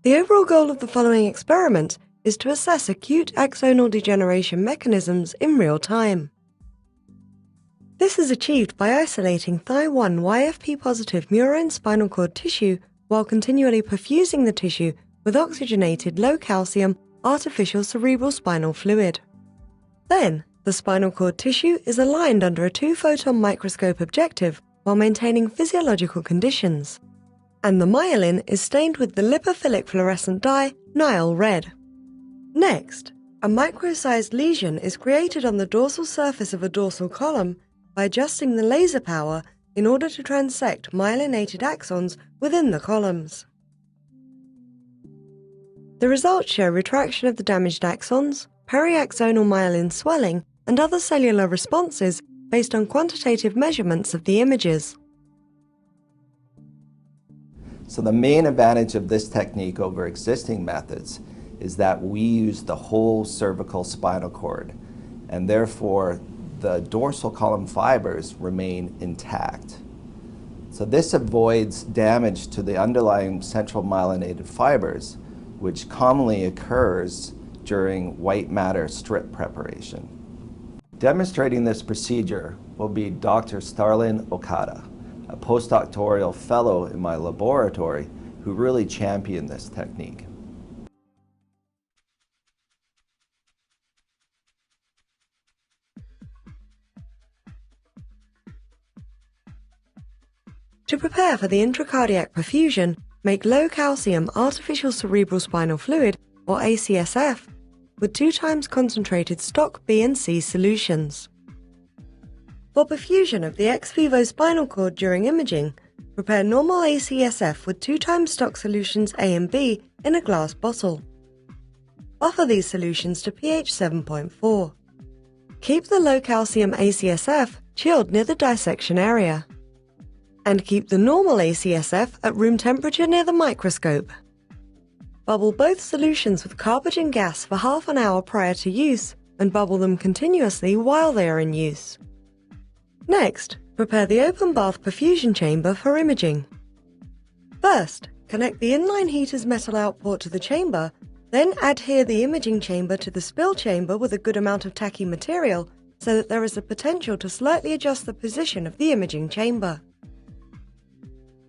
The overall goal of the following experiment is to assess acute axonal degeneration mechanisms in real time. This is achieved by isolating Thi1 YFP-positive murine spinal cord tissue while continually perfusing the tissue with oxygenated low-calcium artificial cerebral spinal fluid. Then, the spinal cord tissue is aligned under a two-photon microscope objective while maintaining physiological conditions, and the myelin is stained with the lipophilic fluorescent dye Nile red. Next, a micro-sized lesion is created on the dorsal surface of a dorsal column by adjusting the laser power in order to transect myelinated axons within the columns. The results show retraction of the damaged axons, periaxonal myelin swelling, and other cellular responses based on quantitative measurements of the images. So the main advantage of this technique over existing methods is that we use the whole cervical spinal cord, and therefore the dorsal column fibers remain intact. So this avoids damage to the underlying central myelinated fibers, which commonly occurs during white matter strip preparation. Demonstrating this procedure will be Dr. Starlin Okada, a postdoctoral fellow in my laboratory who really championed this technique. To prepare for the intracardiac perfusion, make low-calcium artificial cerebral spinal fluid, or ACSF, with 2 times concentrated stock B and C solutions. For perfusion of the ex vivo spinal cord during imaging, prepare normal ACSF with 2 times stock solutions A and B in a glass bottle. Offer these solutions to pH 7.4. Keep the low-calcium ACSF chilled near the dissection area, and keep the normal ACSF at room temperature near the microscope. Bubble both solutions with carbogen gas for half an hour prior to use, and bubble them continuously while they are in use. Next, prepare the open bath perfusion chamber for imaging. First, connect the inline heater's metal output to the chamber, then adhere the imaging chamber to the spill chamber with a good amount of tacky material so that there is a potential to slightly adjust the position of the imaging chamber.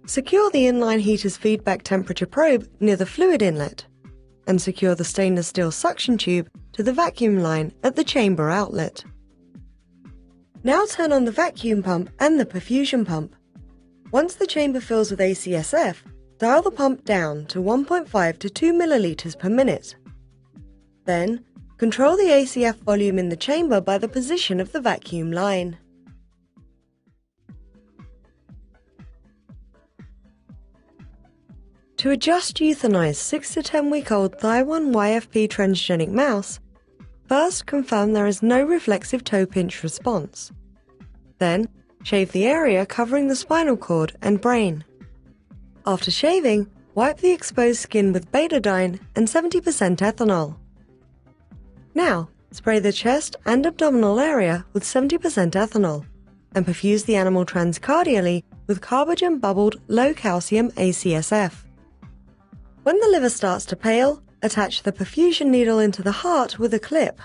Secure the inline heater's feedback temperature probe near the fluid inlet, and secure the stainless steel suction tube to the vacuum line at the chamber outlet. Now turn on the vacuum pump and the perfusion pump. Once the chamber fills with ACSF, dial the pump down to 1.5 to 2 milliliters per minute. Then, control the ACF volume in the chamber by the position of the vacuum line. To adjust euthanized 6 to 10 week old Thi1 YFP transgenic mouse, first confirm there is no reflexive toe pinch response. Then, shave the area covering the spinal cord and brain. After shaving, wipe the exposed skin with betadine and 70% ethanol. Now, spray the chest and abdominal area with 70% ethanol, and perfuse the animal transcardially with carbogen-bubbled low-calcium ACSF. When the liver starts to pale, attach the perfusion needle into the heart with a clip.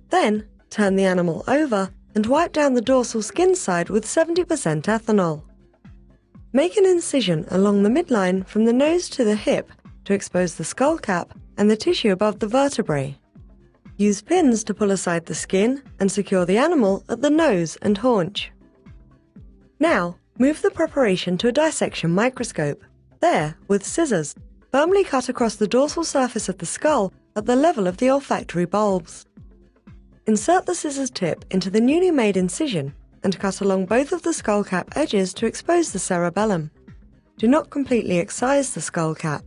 Then, turn the animal over and wipe down the dorsal skin side with 70% ethanol. Make an incision along the midline from the nose to the hip to expose the skull cap and the tissue above the vertebrae. Use pins to pull aside the skin and secure the animal at the nose and haunch. Now, move the preparation to a dissection microscope. There, with scissors, firmly cut across the dorsal surface of the skull at the level of the olfactory bulbs. Insert the scissors tip into the newly made incision and cut along both of the skull cap edges to expose the cerebellum. Do not completely excise the skull cap.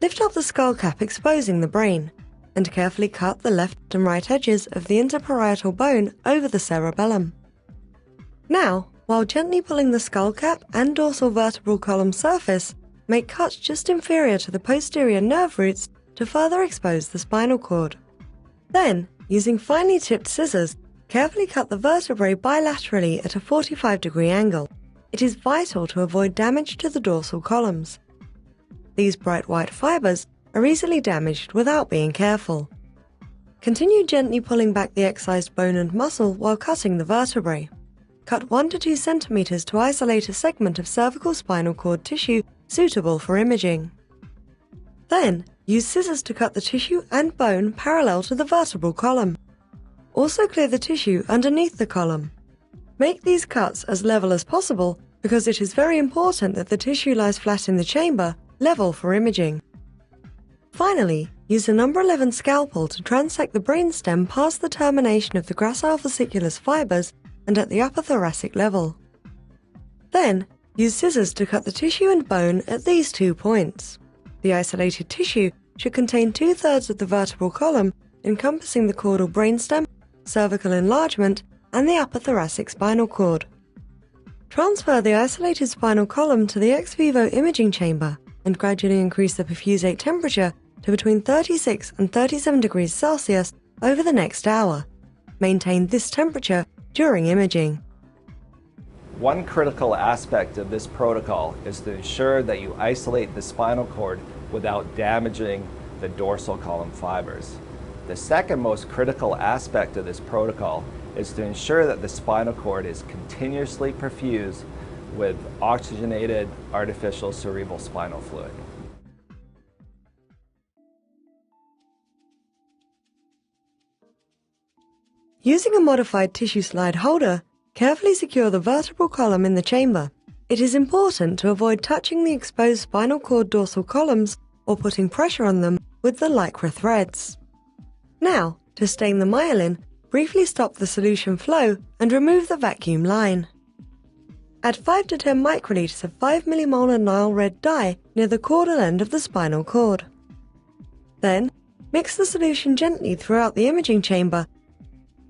Lift up the skull cap exposing the brain, and carefully cut the left and right edges of the interparietal bone over the cerebellum. Now, while gently pulling the skull cap and dorsal vertebral column surface, make cuts just inferior to the posterior nerve roots to further expose the spinal cord. Then, using finely tipped scissors, carefully cut the vertebrae bilaterally at a 45-degree angle. It is vital to avoid damage to the dorsal columns. These bright white fibers are easily damaged without being careful. Continue gently pulling back the excised bone and muscle while cutting the vertebrae. Cut 1 to 2 centimeters to isolate a segment of cervical spinal cord tissue suitable for imaging. Then, use scissors to cut the tissue and bone parallel to the vertebral column. Also clear the tissue underneath the column. Make these cuts as level as possible because it is very important that the tissue lies flat in the chamber, level for imaging. Finally, use a number 11 scalpel to transect the brainstem past the termination of the gracile fasciculus fibers and at the upper thoracic level. Then, use scissors to cut the tissue and bone at these 2 points. The isolated tissue should contain 2/3 of the vertebral column, encompassing the caudal brainstem, cervical enlargement, and the upper thoracic spinal cord. Transfer the isolated spinal column to the ex vivo imaging chamber and gradually increase the perfusate temperature to between 36 and 37 degrees Celsius over the next hour. Maintain this temperature during imaging. One critical aspect of this protocol is to ensure that you isolate the spinal cord without damaging the dorsal column fibers. The second most critical aspect of this protocol is to ensure that the spinal cord is continuously perfused with oxygenated artificial cerebral spinal fluid. Using a modified tissue slide holder, carefully secure the vertebral column in the chamber. It is important to avoid touching the exposed spinal cord dorsal columns or putting pressure on them with the lycra threads. Now, to stain the myelin, briefly stop the solution flow and remove the vacuum line. Add 5 to 10 microliters of 5 millimolar Nile red dye near the caudal end of the spinal cord. Then, mix the solution gently throughout the imaging chamber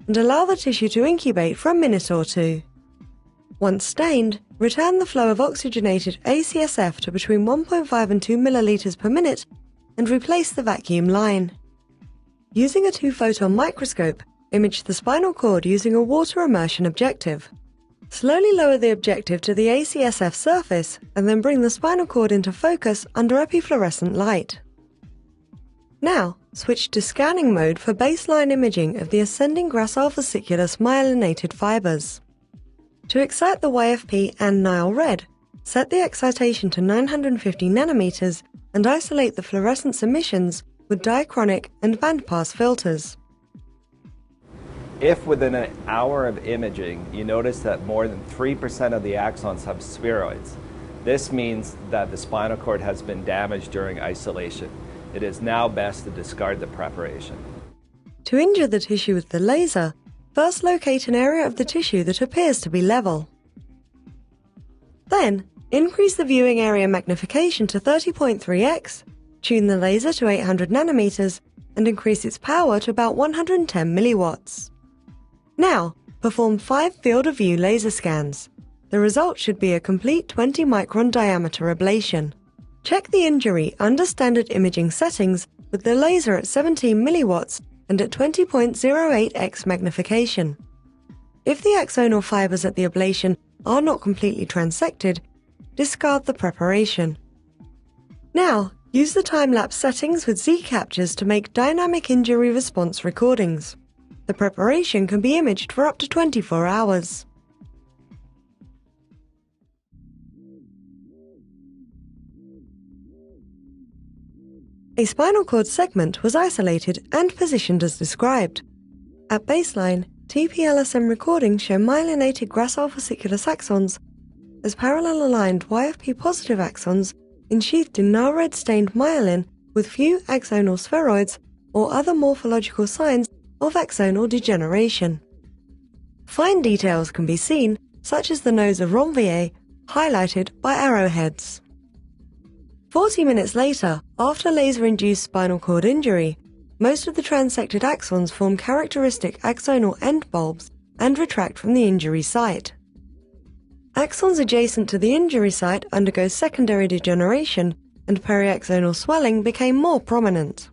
and allow the tissue to incubate for a minute or 2. Once stained, return the flow of oxygenated ACSF to between 1.5 and 2 milliliters per minute and replace the vacuum line. Using a two-photon microscope, image the spinal cord using a water immersion objective. Slowly lower the objective to the ACSF surface and then bring the spinal cord into focus under epifluorescent light. Now, switch to scanning mode for baseline imaging of the ascending gracile fasciculus myelinated fibers. To excite the YFP and Nile red, set the excitation to 950 nanometers and isolate the fluorescence emissions with diachronic and bandpass filters. If within an hour of imaging you notice that more than 3% of the axons have spheroids, this means that the spinal cord has been damaged during isolation. It is now best to discard the preparation. To injure the tissue with the laser, first locate an area of the tissue that appears to be level. Then, increase the viewing area magnification to 30.3x, tune the laser to 800 nanometers, and increase its power to about 110 milliwatts. Now, perform 5 field of view laser scans. The result should be a complete 20 micron diameter ablation. Check the injury under standard imaging settings with the laser at 17 milliwatts and at 20.08x magnification. If the axonal fibers at the ablation are not completely transected, discard the preparation. Now, use the time-lapse settings with Z captures to make dynamic injury response recordings. The preparation can be imaged for up to 24 hours. A spinal cord segment was isolated and positioned as described. At baseline, TPLSM recordings show myelinated gracile fasciculus axons as parallel-aligned YFP-positive axons ensheathed in Nile red stained myelin with few axonal spheroids or other morphological signs of axonal degeneration. Fine details can be seen, such as the nose of Ranvier, highlighted by arrowheads. 40 minutes later, after laser-induced spinal cord injury, most of the transected axons form characteristic axonal end bulbs and retract from the injury site. Axons adjacent to the injury site undergo secondary degeneration and periaxonal swelling became more prominent.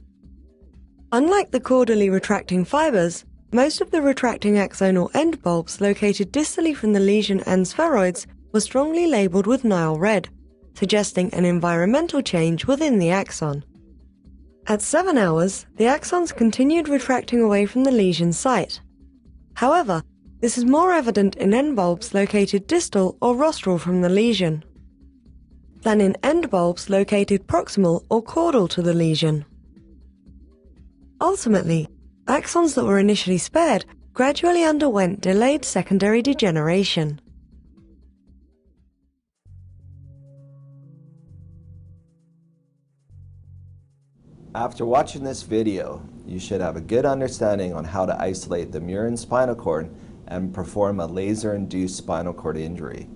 Unlike the caudally retracting fibers, most of the retracting axonal end bulbs located distally from the lesion and spheroids were strongly labeled with Nile red. suggesting an environmental change within the axon. At 7 hours, the axons continued retracting away from the lesion site. However, this is more evident in end bulbs located distal or rostral from the lesion than in end bulbs located proximal or caudal to the lesion. Ultimately, axons that were initially spared gradually underwent delayed secondary degeneration. After watching this video, you should have a good understanding on how to isolate the murine spinal cord and perform a laser-induced spinal cord injury.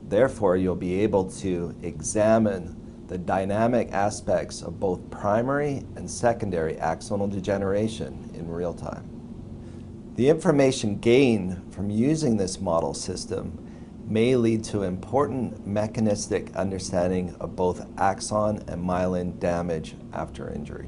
Therefore, you'll be able to examine the dynamic aspects of both primary and secondary axonal degeneration in real time. The information gained from using this model system may lead to important mechanistic understanding of both axon and myelin damage after injury.